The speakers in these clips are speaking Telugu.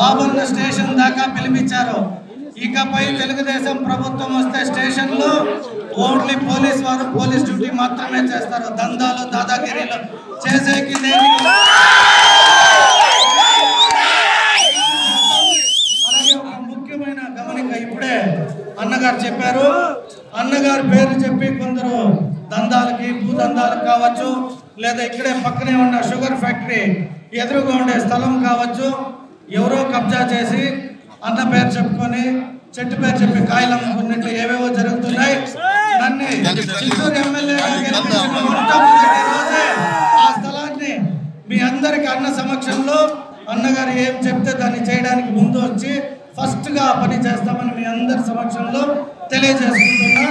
బాబన్న స్టేషన్ దాకా పిలిపించారు. ఇకపై తెలుగుదేశం ప్రభుత్వం వస్తే స్టేషన్లో ఓన్లీ పోలీస్ వారు పోలీస్ డ్యూటీ మాత్రమే చేస్తారు. దందాలు దాదాగిరీలు చేసేకి అలాగే ఒక ముఖ్యమైన గమనిక ఇప్పుడే అన్నగారు చెప్పారు. అన్నగారు పేరు చెప్పి కొందరు దందాలకి భూదందాలకు కావచ్చు, లేదా ఇక్కడే పక్కనే ఉన్న షుగర్ ఫ్యాక్టరీ ఎదురుగా ఉండే స్థలం కావచ్చు, ఎవరో కబ్జా చేసి అన్న పేరు చెప్పుకొని చెట్టు పేరు చెప్పి కాయలు అమ్ముకున్నట్లు ఏవేవో జరుగుతున్నాయి. నన్ను చిత్తూరు ఎమ్మెల్యేగా గెలిపించిన మొట్టమొదటి రోజే ఆ స్థలాన్ని మీ అందరికి అన్న సమక్షంలో అన్నగారు ఏం చెప్తే దాన్ని చేయడానికి ముందు వచ్చి ఫస్ట్ గా పని చేస్తామని మీ అందరి సమక్షంలో తెలియజేసుకుంటున్నా.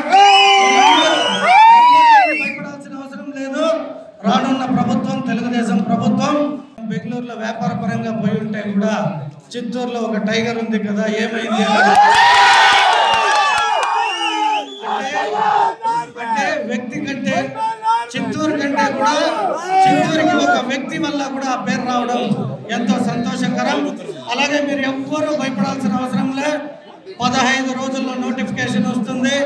భయపడాల్సిన అవసరం లేదు. రానున్న ప్రభుత్వం తెలుగుదేశం ప్రభుత్వం. బెంగళూరులో వ్యాపార పరంగా పోయి ఉంటే కూడా చిత్తూరులో ఒక టైగర్ ఉంది కదా, ఏమైంది అంటే వ్యక్తి కంటే చిత్తూరు కంటే కూడా చిత్తూరుకి ఒక వ్యక్తి వల్ల కూడా ఆ పేరు రావడం ఎంతో సంతోషకరం. అలాగే మీరు ఎవ్వరూ భయపడాల్సిన అవసరం లే. 15 రోజుల్లో నోటిఫికేషన్ వస్తుంది.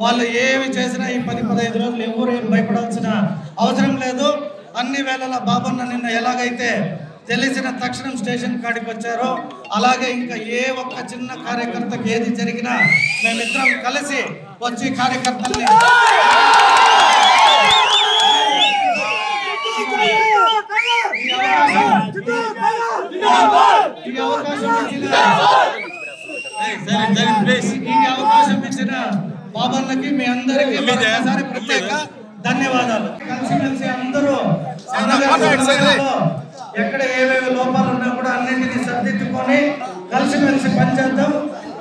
వాళ్ళు ఏమి చేసినా ఈ 10-15 రోజులు ఎవరు ఏం భయపడాల్సిన అవసరం లేదు. అన్ని వేళలా బాబన్న నిన్న ఎలాగైతే తెలిసిన తక్షణం స్టేషన్ కాడికి వచ్చారో అలాగే ఇంకా ఏ ఒక్క చిన్న కార్యకర్తకి ఏది జరిగినా మేమిద్దరం కలిసి వచ్చి కార్యకర్తల్ని ఈ అవకాశం ఇచ్చిన బాబన్నకి మీ అందరికీ ఒకసారి ప్రత్యేక ధన్యవాదాలు. కలిసిమెలిసి అందరూ ఎక్కడ ఏవేవి లోపాలు ఉన్నా కూడా అన్నింటినీ సర్దిద్దుకొని కలిసిమెలిసి పనిచేద్దాం.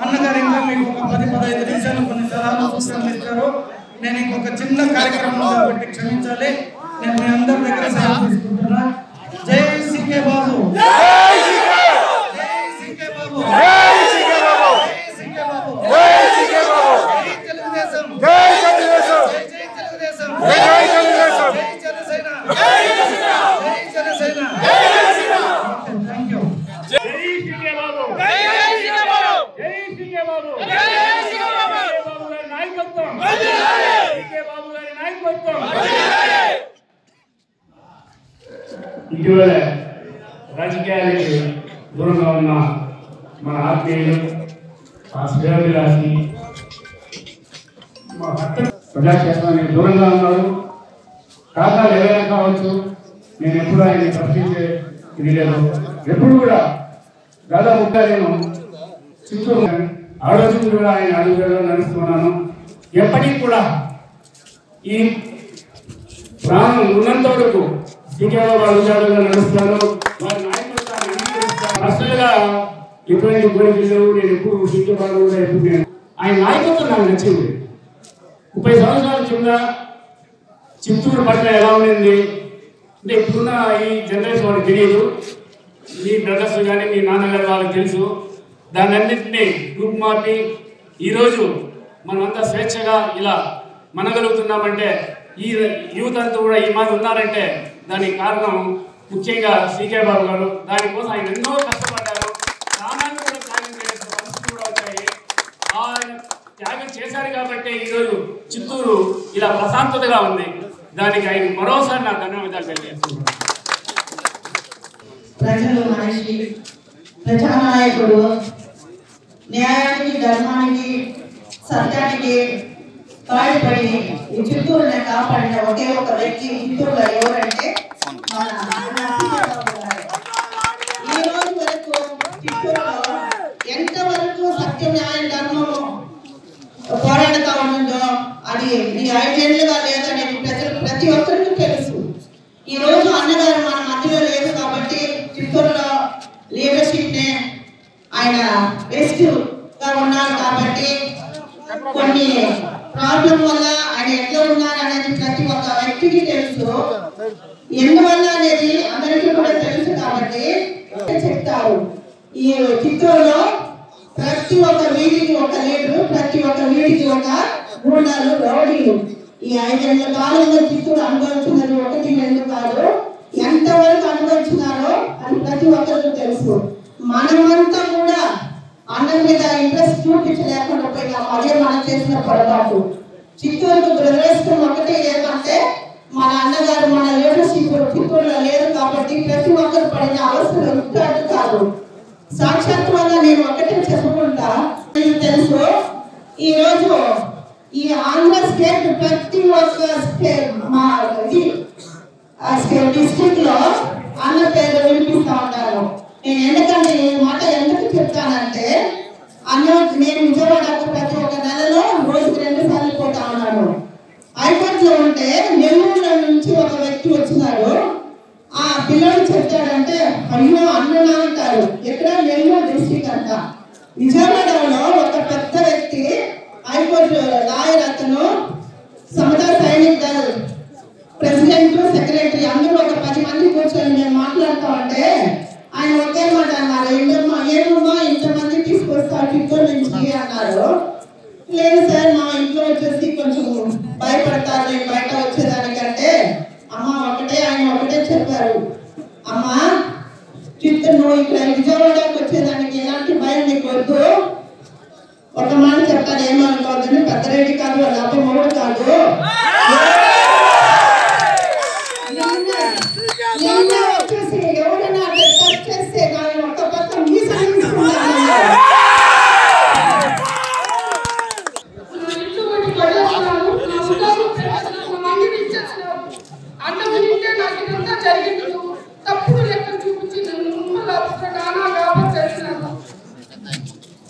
అన్నగారు ఇంకా మీకు ఒక 10-15 నిమిషాలు కొన్ని సలహాలు సూచనలు ఇస్తారు. నేను ఇంకొక చిన్న కార్యక్రమం కాబట్టి క్షమించాలి. నేను మీ అందరి దగ్గర సలహా తీసుకుంటున్నా. జై సీకే బాబు, జై సీకే బాబు, జై సీకే బాబు, జై సీకే బాబు, జై తెలుగుదేశం, జై తెలుగుదేశం, జై తెలుగుదేశం, జై తెలుగుదేశం, జై జనసేన, జై జనసేన, జై జనసేన, జై జనసేన. Thank you. జై సీకే బాబు, జై సీకే బాబు, జై సీకే బాబు, జై సీకే బాబు. బాబు గారి నాయకత్వం, సీకే బాబు గారి నాయకత్వం. ఇటీవల రాజకీయాలకి దూరంగా ఉన్న మన ఆత్మీయులు, ఆ శ్రేయోభిలాషి, మా భర్త ప్రజాక్షేత్రానికి దూరంగా ఉన్నారు. కారణాలు ఏవైనా కావచ్చు. నేను ఎప్పుడు ఆయన్ని ప్రశ్నించే ఇది లేదు. ఎప్పుడు కూడా దాదాపుగా నేను చిత్తూరు ఆలోచన కూడా ఆయన అడుగులో నడుస్తున్నాను. ఎప్పటికి కూడా ఈ ప్రాణం ఉన్నంత వరకు సీకేలో అడుగుజాడుగా నడుస్తాను. వారి నాయకత్వాన్ని అంగీకరిస్తాను. అసలుగా ఎటువంటి కోరికలు నేను ఎప్పుడు సీకే వాళ్ళు కూడా ఎప్పుడు ఆయన నాయకత్వం నాకు నచ్చింది. 30 సంవత్సరాల కింద చిత్తూరు పట్ల ఎలా ఉండింది అంటే ఇప్పుడున్న ఈ జనరేషన్ వాళ్ళకి తెలియదు. మీ బ్రదర్స్ కానీ మీ నాన్నగారు వాళ్ళకి తెలుసు. దాన్ని అన్నింటినీ రూపుమాపి ఈరోజు మనమంతా స్వేచ్ఛగా ఇలా మనగలుగుతున్నామంటే ఈ యూత్ అంతా కూడా ఈ మాట ఉన్నారంటే దానికి కారణం ముఖ్యంగా సీకే బాబు గారు. దానికోసం ఆయన ఎన్నో కష్టపడ్డారు. ప్రాణాన్ని కూడా త్యాగం చేసిన పరిస్థితులు కూడా వచ్చాయి. ఆయన త్యాగం చేశారు కాబట్టి ఈరోజు చిత్తూరు ఇలా ప్రశాంతతగా ఉంది. దానికి ఆయన మరోసారి నా ధన్యవాదాలు తెలియజేస్తున్నాను. ప్రజలు మనిషి, ప్రజానాయకుడు, న్యాయానికి ధర్మానికి సత్యానికి కాడిపడి ఈ చిత్తూరుని కాపాడిన ఒకే ఒక వ్యక్తి చిత్తూరులో ఎవరంటే మన ఈ రోజు వరకు చిత్తూరులో ఎంతవరకు సత్య న్యాయ ధర్మము పోరాడుతూ ఉంటుందో అది ఈ 5 ఏళ్ళుగా లేదనేది ప్రతి ఒక్కరికి తెలుసు. ఈ రోజు అన్నగారు మన మధ్యలో లేదు కాబట్టి చిత్తూరులో లీడర్షిప్ ని ఆయన రెస్క్యూగా ఉన్నారు కాబట్టి కొన్ని ప్రాబ్లం వల్ల ఆయన ఎట్లా ఉన్నారు అనేది ప్రతి ఒక్క వ్యక్తికి తెలుసు. ఎందువల్ల అనేది అందరికీ కూడా తెలుసు కాబట్టి చెప్తారు. ఈ చిత్తూరులో ప్రతి ఒక్క వీధికి ఒక లీడరు, ప్రతి ఒక్క వీధికి ఒక గూండాలు, రౌడీలు. ఈ 5 ఏళ్ల కాలంలో చిత్తూరు అనుభవించినది 1-2 కాదు, ఎంతవరకు అనుభవించినారో అని ప్రతి ఒక్కరికి తెలుసు. మనమంతా అదే మనం చేసిన పొరపాటు. చిత్తూరుకు దురదృష్టం ఒకటి ఏమంటే మన అన్నగారు మన లీడర్షిప్ చిత్తూరులో లేరు కాబట్టి ప్రతి ఒక్కరు పడిన అవసరం ఇట్టు కాదు. సాక్షాత్తుగా నేను ఒకటే చెప్పుకుంటా, తెలుసు ఈరోజు ఈ ఆంధ్ర స్టేట్ ప్రతి ఒక్క మా డిస్ట్రిక్ట్ లో అన్న పేరు వినిపిస్తా ఉంటాను. నేను ఎందుకంటే ఈ మాట ఎందుకు చెప్తానంటే నేను విజయవాడకు ప్రతి ఒక్క నెలలో రోజుకి 2 సార్లు పోతా ఉన్నాను. హైకోర్టులో ఉంటే నెల్లూరులో నుంచి ఒక వ్యక్తి వచ్చినాడు. ఆ పిల్లలు చెప్తాడంటే అయ్యో అన్ననా అంటారు. ఎక్కడ నెల్లూరు డిస్ట్రిక్ట్ అంట. విజయవాడలో ఒక పెద్ద వ్యక్తి హైకోర్టు లాయర్, అతను సమతా సైనిక్ దళ్ ప్రెసిడెంట్ సెక్రటరీ అందరూ ఒక 10 మంది కూర్చొని మేము మాట్లాడుతూ ఉంటే ఆయన ఒకే మాట అన్నారు, ఏమమ్మా ఇంతమంది తీసుకొస్తారు చిత్తూరు నుంచి అన్నారు. లేదు సార్ మా ఇంట్లో వచ్చేసి కొంచెం భయపడతారు నేను బయట వచ్చేదానికంటే ఆయన ఒకటే చెప్పారు, అమ్మా చిత్తూరు నువ్వు ఇక్కడ విజయవాడకు వచ్చేదానికి ఎలాంటి భయం నీకు వద్దు. ఒక మాట చెప్తాను ఏమనుకోవద్దని, పెద్దరెడ్డి కాదు వాళ్ళ అప్ప మొగుడు కాదు, వచ్చేసి ఎవరైనా డిస్టర్బ్ చేస్తే దాన్ని ఒక పక్క తప్పుడు లెక్క చూపించి వ్యాపారం చేసినాను.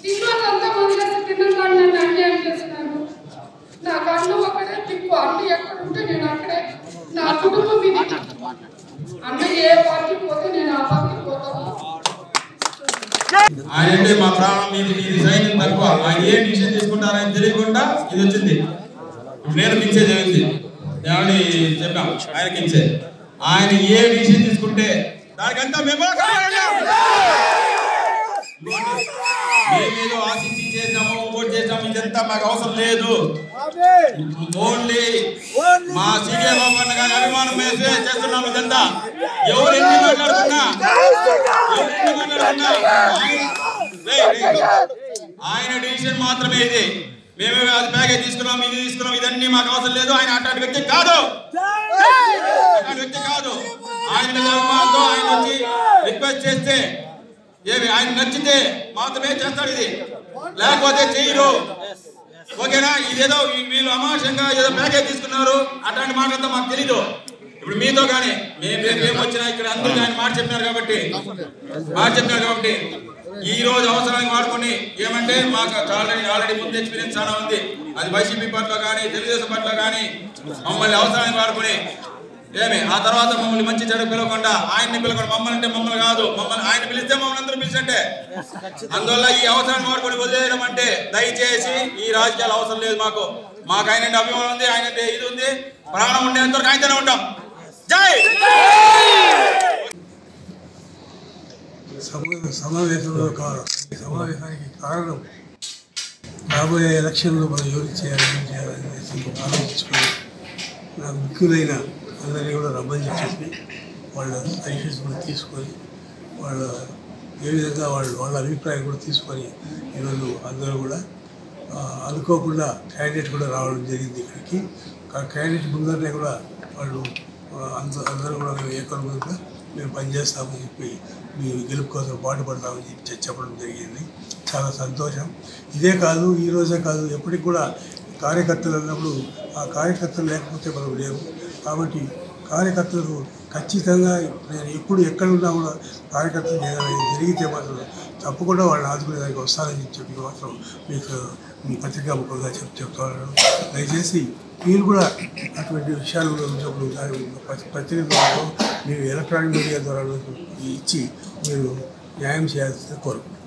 ఇటువంటి మంది తిన్నాను నన్ను అన్యాయం చేసినాను. నాకు అన్నం అక్కడే దిక్కు, అన్న ఎక్కడుంటే నేను అక్కడే. నా కుటుంబం ఇది. అన్న ఏ పార్టీ పోతే నేను ఆ పార్టీ పోతాను. ఆయన మా ప్రాణం మీది సైన్యం తక్కువ. ఆయన ఏ డిసిషన్ తీసుకుంటారని తెలియకుండా ఇది వచ్చింది. నేను కించే జరిగింది ఏమని చెప్పాం, ఆయన కించే. ఆయన ఏ డిసిషన్ తీసుకుంటే దానికంతా మేము మేమేదో ఆశించి చేసాము, ఓటు చేసాము, ఇదంతా మాకు అవసరం లేదు. ఓన్లీ మా సీకే బాబు అన్న గారి అభిమానం వేసే చేస్తున్నాము ఇదంతా. ఎవరు ఎన్ని మాట్లాడుతున్నా ఆయన డిసిషన్ మాత్రమే ఇది. మేమే అది ప్యాకేజ్ తీసుకున్నాం, ఇది తీసుకున్నాం, ఇదన్నీ మాకు అవసరం లేదు. ఆయన అట్లాంటి వ్యక్తి కాదు, అట్లాంటి వ్యక్తి కాదు. ఆయన మీద అభిమానంతో ఆయన వచ్చి రిక్వెస్ట్ చేస్తే ఏమి ఆయన నచ్చితే మాత్రమే చేస్తాడు, ఇది లేకపోతే చేయరు. ఓకేనా? ఇదేదో వీళ్ళు అమానుషంగా ఏదో ప్యాకేజ్ తీసుకున్నారు, అట్లాంటి మాటంతా మాకు తెలీదు. ఇప్పుడు మీతో కానీ మేము వచ్చినా ఇక్కడ అందరూ ఆయన మాట చెప్పినారు కాబట్టి ఈ రోజు అవసరానికి వాడుకొని ఏమంటే మాకు ఆల్రెడీ ముందు ఎక్స్పీరియన్స్ చాలా ఉంది. అది వైసీపీ పట్ల కానీ తెలుగుదేశం పట్ల కానీ మమ్మల్ని అవసరానికి వాడుకొని ఏమి ఆ తర్వాత మమ్మల్ని మంచి చెడు పిలవకుండా ఆయన్ని పిలవకుండా మమ్మల్ని అంటే మమ్మల్ని కాదు, మమ్మల్ని ఆయన పిలిస్తే మమ్మల్ని అందరూ పిలిచినట్టే. అందువల్ల ఈ అవసరాన్ని వాడుకొని వదిలేయడం అంటే దయచేసి ఈ రాజకీయాలు అవసరం లేదు. మాకు ఆయన అభిమానం ఉంది, ఆయన ఇది ఉంది. ప్రాణం ఉండేంతవరకు ఆయనతోనే ఉంటాం. జై సమావేశానికి కారణం రాబోయే ఎలక్షన్లో మనం ఎవరికి చేయాలని ఆలోచించుకొని నాకు ముఖ్యులైన అందరినీ కూడా రమ్మని చెప్పేసి వాళ్ళ సజెషన్స్ కూడా తీసుకొని వాళ్ళ ఏ విధంగా వాళ్ళ అభిప్రాయం కూడా తీసుకొని ఈరోజు అందరూ కూడా అనుకోకుండా క్యాండిడేట్ కూడా రావడం జరిగింది ఇక్కడికి. క్యాండిడేట్ ముందరనే కూడా వాళ్ళు అందరూ కూడా మేము ఏకరుగా మేము పనిచేస్తామని చెప్పి మీ గెలుపు కోసం పాటుపడతామని చెప్పి చెప్పడం జరిగింది. చాలా సంతోషం. ఇదే కాదు, ఈరోజే కాదు, ఎప్పటికి కూడా కార్యకర్తలు అన్నప్పుడు ఆ కార్యకర్తలు లేకపోతే మనం లేవు. కాబట్టి కార్యకర్తలకు ఖచ్చితంగా నేను ఎప్పుడు ఎక్కడున్నా కూడా కార్యకర్తలు ఏదైనా జరిగితే మాత్రం తప్పకుండా వాళ్ళని ఆదుకునేదానికి వస్తానని చెప్పి మాత్రం మీకు మీ పత్రికా ముఖంగా చెప్తాను. దయచేసి మీరు కూడా అటువంటి విషయాల్లో ఉన్నప్పుడు పత్రిక ద్వారా మీరు ఎలక్ట్రానిక్ మీడియా ద్వారా ఇచ్చి మీరు న్యాయం చేయాల్సింది కోరుకుంటున్నాను.